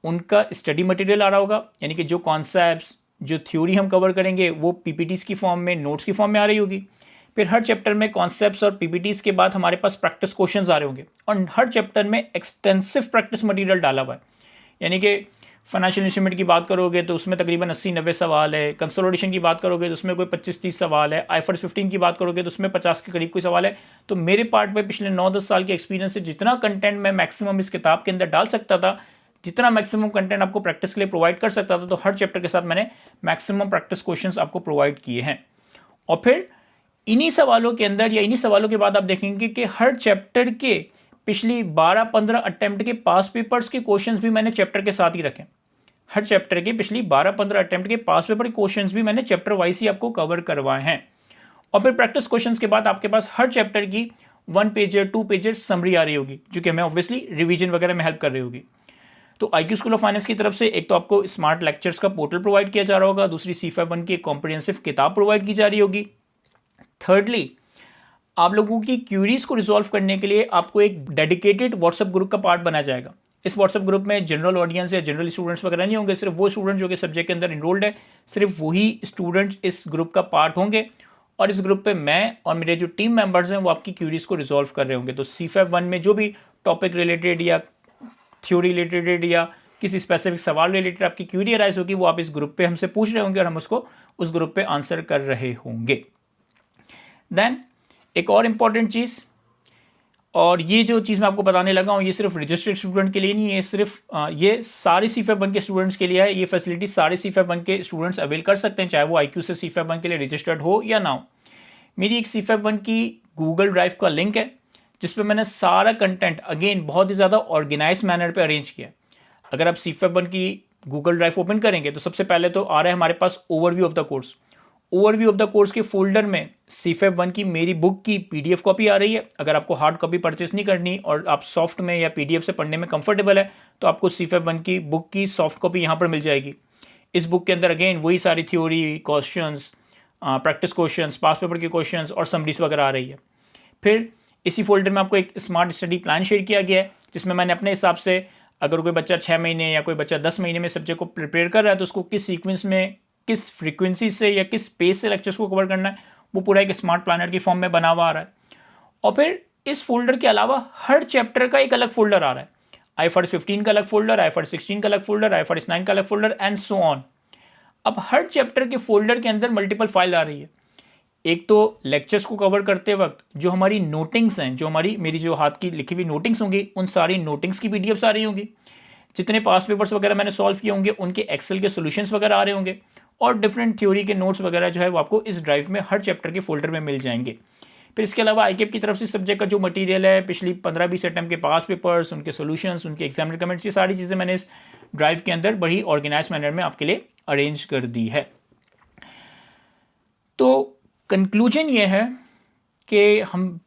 [SPEAKER 1] उनका स्टडी मटेरियल आ रहा होगा, यानी कि जो कॉन्सेप्ट्स, जो थ्योरी हम कवर करेंगे वो PPTs की फॉर्म में, नोट्स की फॉर्म में आ रही होगी। फिर हर चैप्टर में कॉन्सेप्ट्स और PPTs के बाद हमारे पास प्रैक्टिस क्वेश्चंस आ रहे होंगे, और हर चैप्टर में एक्सटेंसिव प्रैक्टिस मटेरियल डाला हुआ है। यानी कि फाइनेंशियल इंस्ट्रूमेंट की बात करोगे तो उसमें तकरीबन 80-90 सवाल है, कंसोलिडेशन की बात करोगे तो उसमें कोई 25-30 सवाल है, IFRS 15 की बात करोगे तो उसमें 50 के करीब कोई सवाल है। तो मेरे पार्ट में पिछले 9-10 साल के एक्सपीरियंस से जितना कंटेंट मैं मैक्सिमम इस किताब के अंदर डाल सकता था, जितना मैक्सिमम कंटेंट आपको प्रैक्टिस के लिए प्रोवाइड कर सकता था, तो हर चैप्टर के साथ मैंने मैक्सिमम प्रैक्टिस क्वेश्चंस आपको प्रोवाइड किए हैं। और फिर इन्हीं सवालों के अंदर या इन्हीं सवालों के बाद आप देखेंगे कि हर चैप्टर के पिछली 12-15 अटेम्प्ट के पास पेपर्स के क्वेश्चंस भी मैंने चैप्टर के साथ ही रखे। हर चैप्टर के पिछली 12-15 अटेम्प्ट के पास पेपर के क्वेश्चंस भी मैंने चैप्टर वाइज ही आपको कवर करवाए हैं। और फिर प्रैक्टिस क्वेश्चंस के बाद आपके पास हर चैप्टर की 1 पेजर 2 पेजर समरी आ रही होगी, जो कि हमें ऑब्वियसली रिवीजन वगैरह में हेल्प कर रही होगी। तो IQ स्कूल ऑफ फाइनेंस की तरफ से एक तो आपको स्मार्ट लेक्चर्स का पोर्टल प्रोवाइड किया जा रहा होगा, दूसरी CFA 1 की एक कॉम्प्रिहेंसिव किताब प्रोवाइड की जा रही होगी। थर्डली, आप लोगों की क्यूरीज को रिजॉल्व करने के लिए आपको एक डेडिकेटेड व्हाट्सएप ग्रुप का पार्ट बनाया जाएगा। इस व्हाट्सएप ग्रुप में जनरल ऑडियंस या जनरल स्टूडेंट्स वगैरह नहीं होंगे, सिर्फ वो स्टूडेंट जो कि सब्जेक्ट के अंदर इनरोल्ड है, सिर्फ वही स्टूडेंट्स इस ग्रुप का पार्ट होंगे। और इस ग्रुप पे मैं और मेरे जो टीम मेंबर्स हैं वो आपकी क्यूरीज को रिजॉल्व कर रहे होंगे। तो CFA 1 में जो भी टॉपिक रिलेटेड या थ्योरी रिलेटेड या किसी स्पेसिफिक सवाल रिलेटेड आपकी क्यूरी अराइज होगी, वो आप इस ग्रुप पे हमसे पूछ रहे होंगे और हम उसको उस ग्रुप पे आंसर कर रहे होंगे। देन एक और इम्पॉर्टेंट चीज़, और ये जो चीज़ मैं आपको बताने लगा हूँ ये सिर्फ रजिस्टर्ड स्टूडेंट के लिए नहीं है, सिर्फ ये सारे C-FAB1 के स्टूडेंट्स के लिए है। ये फैसिलिटी सारे C-FAB1 के स्टूडेंट्स अवेल कर सकते हैं, चाहे वो IQ से C-FAB1 के लिए रजिस्टर्ड हो या ना हो। मेरी एक C-FAB1 की गूगल ड्राइव का लिंक है जिसपे मैंने सारा कंटेंट अगेन बहुत ही ज़्यादा ऑर्गेनाइज मैनर पे अरेंज किया है। अगर आप C-FAB1 की गूगल ड्राइव ओपन करेंगे तो सबसे पहले तो आ रहा है हमारे पास overview of the course. Overview of the course के फोल्डर में C-FAB1 की मेरी बुक की PDF कॉपी आ रही है। अगर आपको हार्ड कॉपी परचेस नहीं करनी और आप सॉफ्ट में या PDF से पढ़ने में कंफर्टेबल है तो आपको C-FAB1 की बुक की सॉफ्ट कॉपी यहाँ पर मिल जाएगी। इस बुक के अंदर अगेन वही सारी थ्योरी, क्वेश्चंस, प्रैक्टिस क्वेश्चंस, पास पेपर के क्वेश्चंस और समरीज वगैरह आ रही है। फिर इसी फोल्डर में आपको एक स्मार्ट स्टडी प्लान शेयर किया गया है जिसमें मैंने अपने हिसाब से, अगर कोई बच्चा 6 महीने या कोई बच्चा 10 महीने में सब्जेक्ट को प्रिपेयर कर रहा है तो उसको किस सीक्वेंस में, किस फ्रीक्वेंसी से या किस पेस से लेक्चर्स को कवर करना है, वो पूरा एक स्मार्ट प्लानर की फॉर्म में बना हुआ आ रहा है। और फिर इस फोल्डर के अलावा हर चैप्टर का एक अलग फोल्डर आ रहा है। IFRS 15 का अलग फोल्डर, IFRS 16 का अलग फोल्डर, IFRS 9 का अलग फोल्डर एंड सो ऑन। अब हर चैप्टर के फोल्डर के अंदर मल्टीपल फाइल आ रही है। एक तो लेक्चर्स को कवर करते वक्त जो हमारी नोटिंग्स हैं, जो मेरी जो हाथ की लिखी हुई नोटिंग्स होंगी, उन सारी नोटिंग्स की PDFs आ रही होंगी। जितने पास पेपर्स वगैरह मैंने सॉल्व किए होंगे उनके एक्सेल के सॉल्यूशंस वगैरह आ रहे होंगे और डिफरेंट थ्योरी के नोट्स वगैरह जो है वो आपको इस ड्राइव में हर चैप्टर के फोल्डर में मिल जाएंगे। फिर इसके अलावा ICAP की तरफ से सब्जेक्ट का जो मटेरियल है, पिछली 15-20 अटेम्प्ट के पास पेपर्स, उनके सॉल्यूशंस, उनके एग्जामिनर कमेंट्स, ये सारी चीज़ें मैंने इस ड्राइव के अंदर बड़ी ऑर्गेनाइज मैनर में आपके लिए अरेंज कर दी है। तो कंक्लूजन ये है कि हम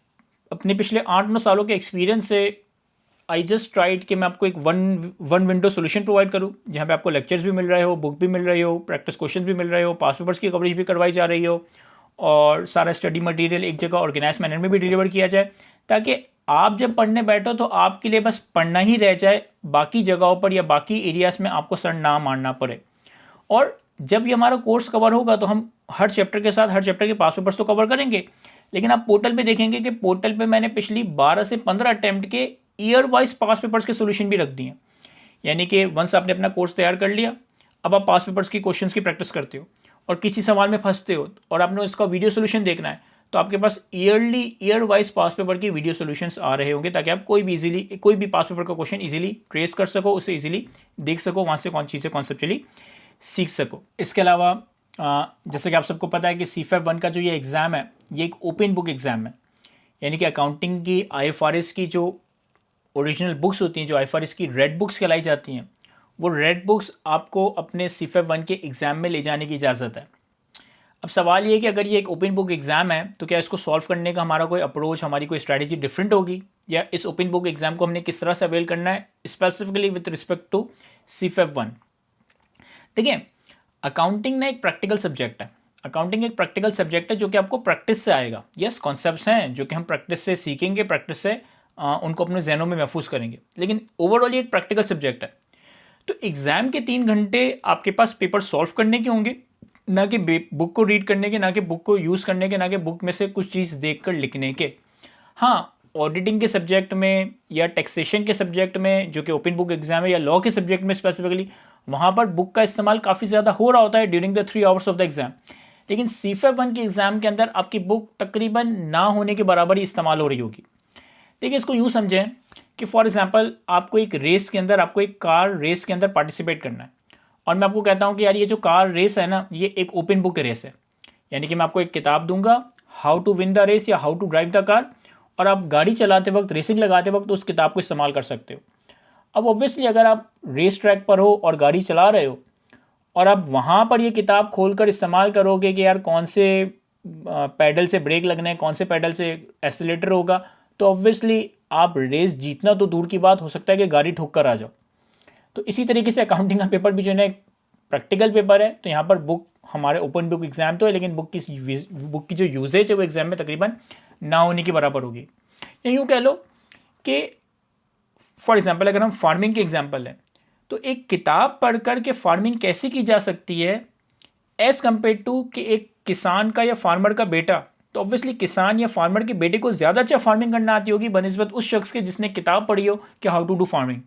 [SPEAKER 1] अपने पिछले 8-9 सालों के एक्सपीरियंस से आई जस्ट ट्राइड कि मैं आपको एक वन विंडो सोल्यूशन प्रोवाइड करूँ जहाँ पे आपको लेक्चर्स भी मिल रहे हो, बुक भी मिल रही हो, प्रैक्टिस क्वेश्चन भी मिल रहे हो, पास पेपर्स की कवरेज भी करवाई जा रही हो और सारा स्टडी मटेरियल एक जगह ऑर्गेनाइज मैनर में भी डिलीवर किया जाए, ताकि आप जब पढ़ने बैठो तो आपके लिए बस पढ़ना ही रह जाए, बाकी जगहों पर या बाकी एरियाज में आपको सर ना मारना पड़े। और जब ये हमारा कोर्स कवर होगा तो हम हर चैप्टर के साथ हर चैप्टर के पास पेपर्स तो कवर करेंगे, लेकिन आप पोर्टल पे देखेंगे कि पोर्टल पे मैंने पिछली 12 से 15 अटेम्प्ट के ईयर वाइज पास पेपर्स के सोल्यूशन भी रख दिए। यानी कि वंस आपने अपना कोर्स तैयार कर लिया, अब आप पास पेपर्स की क्वेश्चंस की प्रैक्टिस करते हो और किसी सवाल में फंसते हो और आपने इसका वीडियो सोल्यूशन देखना है तो आपके पास ईयर वाइज पास पेपर की वीडियो सोल्यूशंस आ रहे होंगे, ताकि आप कोई भी पास पेपर का क्वेश्चन इजीली ट्रेस कर सको, उसे इजीली देख सको, वहाँ से कौन चीज़ें कॉन्सेप्चुअली सीख सको। इसके अलावा जैसे कि आप सबको पता है कि C-FAB1 का जो ये एग्ज़ाम है ये एक ओपन बुक एग्ज़ाम है, यानी कि अकाउंटिंग की IFRS की जो ओरिजिनल बुक्स होती हैं, जो IFRS की रेड बुक्स कहलाई जाती हैं, वो रेड बुक्स आपको अपने C-FAB1 के एग्ज़ाम में ले जाने की इजाज़त है। अब सवाल ये है कि अगर ये एक ओपन बुक एग्ज़ाम है तो क्या इसको सॉल्व करने का हमारा कोई अप्रोच, हमारी कोई स्ट्रैटेजी डिफरेंट होगी, या इस ओपन बुक एग्ज़ाम को हमने किस तरह से अवेल करना है specifically with respect to C-FAB1। देखिए, अकाउंटिंग ना एक प्रैक्टिकल सब्जेक्ट है। अकाउंटिंग एक प्रैक्टिकल सब्जेक्ट है जो कि आपको प्रैक्टिस से आएगा। यस, कॉन्सेप्ट्स हैं जो कि हम प्रैक्टिस से सीखेंगे, प्रैक्टिस से उनको अपने जहनों में महफूज करेंगे, लेकिन ओवरऑल ये एक प्रैक्टिकल सब्जेक्ट है। तो एग्ज़ाम के 3 घंटे आपके पास पेपर सॉल्व करने के होंगे, ना कि बुक को रीड करने के, ना कि बुक को यूज़ करने के, ना कि बुक में से कुछ चीज़ देख कर लिखने के। हाँ, ऑडिटिंग के सब्जेक्ट में या टैक्सेशन के सब्जेक्ट में जो कि ओपन बुक एग्जाम है, या लॉ के सब्जेक्ट में स्पेसिफिकली, वहाँ पर बुक का इस्तेमाल काफ़ी ज़्यादा हो रहा होता है during the 3 hours of the exam. लेकिन C-FAB1 के एग्ज़ाम के अंदर आपकी बुक तकरीबन ना होने के बराबर ही इस्तेमाल हो रही होगी। देखिए, इसको यूँ समझें कि फॉर एग्जांपल आपको एक रेस के अंदर, आपको एक कार रेस के अंदर पार्टिसिपेट करना है और मैं आपको कहता हूँ कि यार ये जो कार रेस है ना, ये एक ओपन बुक रेस है। यानी कि मैं आपको एक किताब दूंगा, how to win the race या how to drive the car, और आप गाड़ी चलाते वक्त, रेसिंग लगाते वक्त उस किताब को इस्तेमाल कर सकते हो। अब ऑब्वियसली अगर आप रेस ट्रैक पर हो और गाड़ी चला रहे हो और आप वहाँ पर ये किताब खोलकर इस्तेमाल करोगे कि यार कौन से पैडल से ब्रेक लगना है, कौन से पैडल से एक्सीलरेटर होगा, तो ऑब्वियसली आप रेस जीतना तो दूर की बात, हो सकता है कि गाड़ी ठोक कर आ जाओ। तो इसी तरीके से अकाउंटिंग का पेपर भी जो है प्रैक्टिकल पेपर है। तो यहाँ पर बुक, हमारे ओपन बुक एग्जाम तो है, लेकिन बुक की जो यूजेज है वो एग्जाम में तकरीबन ना होने के बराबर होगी। या यूँ कह लो कि फॉर एग्जांपल अगर हम फार्मिंग के एग्जांपल लें तो एक किताब पढ़कर के फार्मिंग कैसे की जा सकती है एज़ कम्पेयर टू कि एक किसान का या फार्मर का बेटा, तो ऑब्वियसली किसान या फार्मर के बेटे को ज़्यादा अच्छा फार्मिंग करना आती होगी बनिस्बत उस शख्स के जिसने किताब पढ़ी हो कि हाउ टू डू फार्मिंग।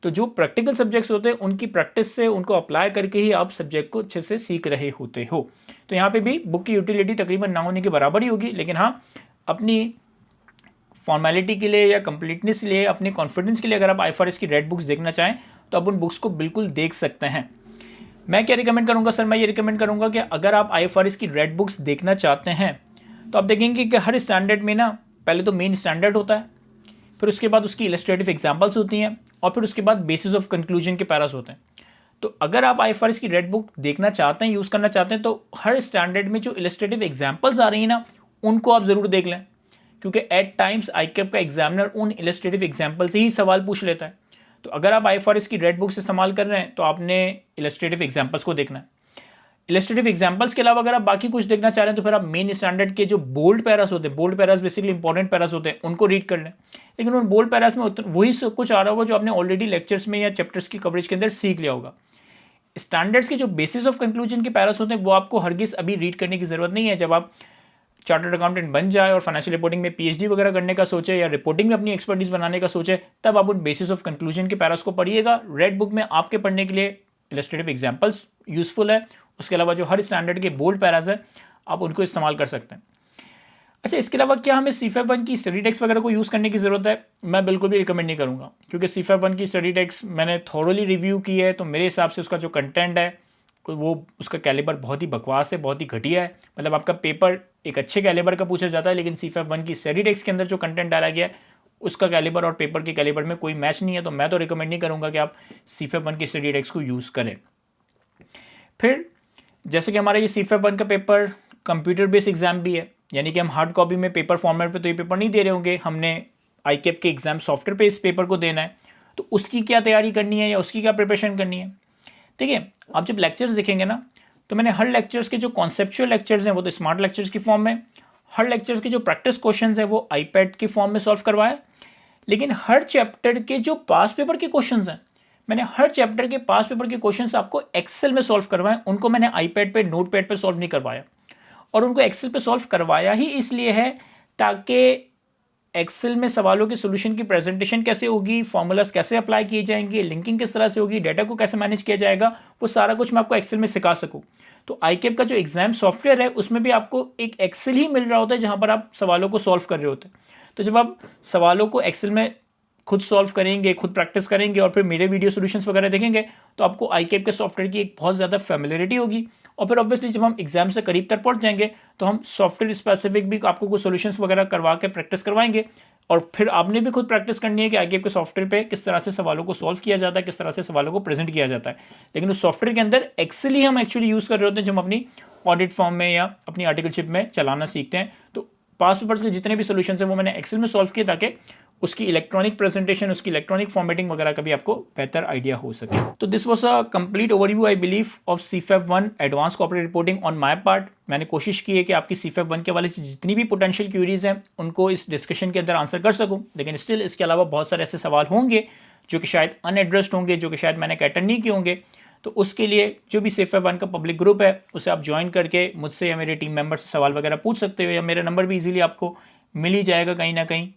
[SPEAKER 1] तो जो प्रैक्टिकल सब्जेक्ट्स होते हैं उनकी प्रैक्टिस से, उनको अप्लाई करके ही आप सब्जेक्ट को अच्छे से सीख रहे होते हो। तो यहाँ पे भी बुक की यूटिलिटी तकरीबन ना होने के बराबर ही होगी, लेकिन हाँ अपनी फॉर्मेलिटी के लिए या कंप्लीटनेस के लिए, अपने कॉन्फिडेंस के लिए अगर आप IFRS की रेड बुक्स देखना चाहें तो आप उन बुक्स को बिल्कुल देख सकते हैं। मैं क्या रिकमेंड करूँगा सर, मैं ये रिकमेंड करूँगा कि अगर आप IFRS की रेड बुक्स देखना चाहते हैं तो आप देखेंगे कि हर स्टैंडर्ड में ना पहले तो मेन स्टैंडर्ड होता है, फिर उसके बाद उसकी इलस्ट्रेटिव एग्जाम्पल्स होती हैं, और फिर उसके बाद बेसिस ऑफ कंक्लूजन के पैरास होते हैं। तो अगर आप IFRS की रेड बुक देखना चाहते हैं, यूज़ करना चाहते हैं, तो हर स्टैंडर्ड में जो इलस्ट्रेटिव एग्जाम्पल्स आ रही हैं ना, उनको आप ज़रूर देख लें, क्योंकि एट टाइम्स ICAP का एग्जामिनर उन इलस्ट्रेटिव एग्जाम्पल से ही सवाल पूछ लेता है। तो अगर आप IFRS की रेड बुक से इस्तेमाल कर रहे हैं तो आपने इलस्ट्रेटिव एग्जाम्पल्स को देखना है। इलस्ट्रेटिव एग्जाम्पल्स के अलावा अगर आप बाकी कुछ देखना चाह रहे हैं तो फिर आप मेन स्टैंडर्ड के जो बोल्ड पैरास होते हैं, bold paras basically important paras होते हैं, उनको रीड कर लें। लेकिन उन बोल्ड पैरास में वही सब कुछ आ रहा होगा जो आपने ऑलरेडी लेक्चर्स में या चैप्टर्स की कवरेज के अंदर सीख लिया होगा। स्टैंडर्ड्स के जो बेसिस ऑफ कंक्लूजन के पैरास होते हैं वो आपको हरगिज़ अभी रीड करने की ज़रूरत नहीं है। जब आप चार्टर्ड अकाउंटेंट बन जाए और फाइनेंशियल रिपोर्टिंग में PhD वगैरह करने का सोचे या रिपोर्टिंग में अपनी एक्सपर्टीज बनाने का सोचे, तब आप उन बेसिस ऑफ कंक्लूजन के पैरास को पढ़िएगा। रेड बुक में आपके पढ़ने के लिए इलस्ट्रेटिव एग्जाम्पल्स यूजफुल है, उसके अलावा जो हर स्टैंडर्ड के बोल्ड पैरास है आप उनको इस्तेमाल कर सकते हैं। अच्छा, इसके अलावा क्या हमें CFAP 1 की स्टडी टेक्स्ट वगैरह को यूज़ करने की ज़रूरत है? मैं बिल्कुल भी रिकमेंड नहीं करूँगा, क्योंकि CFAP 1 की स्टडी टेक्स्ट मैंने थॉरोली रिव्यू की है, तो मेरे हिसाब से उसका जो कंटेंट है वो उसका कैलिबर बहुत ही बकवास है, बहुत ही घटिया है। मतलब आपका पेपर एक अच्छे कैलिबर का पूछा जाता है, लेकिन CFAP 1 की स्टडी टेक्स्ट के अंदर जो कंटेंट डाला गया है उसका कैलिबर और पेपर के कैलिबर में कोई मैच नहीं है। तो मैं तो रिकमेंड नहीं करूँगा कि आप CFAP 1 की स्टडी टेक्स्ट को यूज़ करें। फिर जैसे कि हमारा ये CFAP 1 का पेपर कंप्यूटर बेस्ड एग्जाम भी है, यानी कि हम हार्ड कॉपी में पेपर फॉर्मेट पे तो ये पेपर नहीं दे रहे होंगे, हमने ICAP के एग्जाम सॉफ्टवेयर पे इस पेपर को देना है। तो उसकी क्या तैयारी करनी है या उसकी क्या प्रिपरेशन करनी है? देखिए, आप जब लेक्चर्स देखेंगे ना, तो मैंने हर लेक्चर्स के जो कॉन्सेप्चुअल लेक्चर्स हैं वो तो स्मार्ट लेक्चर्स की फॉर्म में, हर लेक्चर्स के जो प्रैक्टिस क्वेश्चंस हैं वो iPad की फॉर्म में सॉल्व करवाया। लेकिन हर चैप्टर के जो पास पेपर के क्वेश्चंस हैं, मैंने हर चैप्टर के पास पेपर के क्वेश्चंस आपको एक्सेल में सॉल्व करवाए। उनको मैंने iPad पे, नोटपैड पे सॉल्व नहीं करवाया, और उनको एक्सेल पे सॉल्व करवाया ही इसलिए है ताकि एक्सेल में सवालों के सोल्यूशन की प्रेजेंटेशन कैसे होगी, फॉर्मूलाज कैसे अप्लाई किए जाएंगे, लिंकिंग किस तरह से होगी, डाटा को कैसे मैनेज किया जाएगा, वो सारा कुछ मैं आपको एक्सेल में सिखा सकूं। तो ICAP का जो एग्जाम सॉफ्टवेयर है उसमें भी आपको एक एक्सेल ही मिल रहा होता है जहां पर आप सवालों को सॉल्व कर रहे होते हैं। तो जब आप सवालों को एक्सेल में खुद सॉल्व करेंगे, खुद प्रैक्टिस करेंगे और फिर मेरे वीडियो सॉल्यूशंस वगैरह देखेंगे, तो आपको ICAP के सॉफ्टवेयर की एक बहुत ज़्यादा फैमिलियरिटी होगी। और फिर ऑब्वियसली जब हम एग्जाम से करीब तक पहुंच जाएंगे तो हम सॉफ्टवेयर स्पेसिफिक भी आपको कुछ सॉल्यूशंस वगैरह करवा के प्रैक्टिस करवाएंगे, और फिर आपने भी खुद प्रैक्टिस करनी है कि ICAP के सॉफ्टवेयर पे किस तरह से सवालों को सॉल्व किया जाता है, किस तरह से सवालों को प्रेजेंट किया जाता है। लेकिन उस सॉफ्टवेयर के अंदर एक्सेल ही हम एक्चुअली यूज़ कर रहे होते हैं जब हम अपनी ऑडिट फॉर्म में या अपनी आर्टिकलशिप में चलाना सीखते हैं। तो पास पेपर्स के जितने भी सोल्यूशन हैं वो मैंने एक्सेल में सॉल्व किए ताकि उसकी इलेक्ट्रॉनिक प्रेजेंटेशन, उसकी इलेक्ट्रॉनिक फॉर्मेटिंग वगैरह का भी आपको बेहतर आइडिया हो सके। तो this was a complete overview I believe of CFAP 1 advance corporate reporting on my part. मैंने कोशिश की है कि आपकी CFAP 1 के वाले से जितनी भी पोटेंशियल क्यूरीज हैं उनको इस डिस्कशन के अंदर आंसर कर सकूं, लेकिन स्टिल इसके अलावा बहुत सारे ऐसे सवाल होंगे जो कि शायद अनएड्रेस्ड होंगे, जो कि शायद मैंने अटेंड नहीं किए होंगे। तो उसके लिए जो भी CFAP 1 का पब्लिक ग्रुप है उसे आप ज्वाइन करके मुझसे या मेरे टीम मेंबर से सवाल वगैरह पूछ सकते हो, या मेरा नंबर भी इजीली आपको मिल ही जाएगा कहीं ना कहीं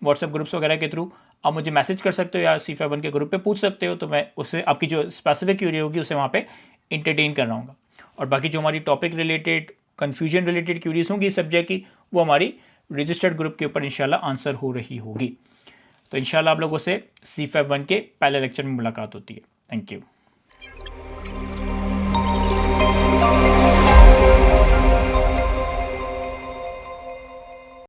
[SPEAKER 1] व्हाट्सएप ग्रुप्स वगैरह के थ्रू। आप मुझे मैसेज कर सकते हो या CFAP 1 के ग्रुप पे पूछ सकते हो, तो मैं उससे आपकी जो स्पेसिफिक क्यूरी होगी उसे वहाँ पे इंटरटेन कर रहा हूँ। और बाकी जो हमारी topic related, confusion related queries होंगी सब्जेक्ट की, वो हमारी रजिस्टर्ड ग्रुप के ऊपर इंशाल्लाह आंसर हो रही होगी। तो इंशाल्लाह आप लोगों से CFAP 1 के पहले लेक्चर में मुलाकात होती है। Thank you.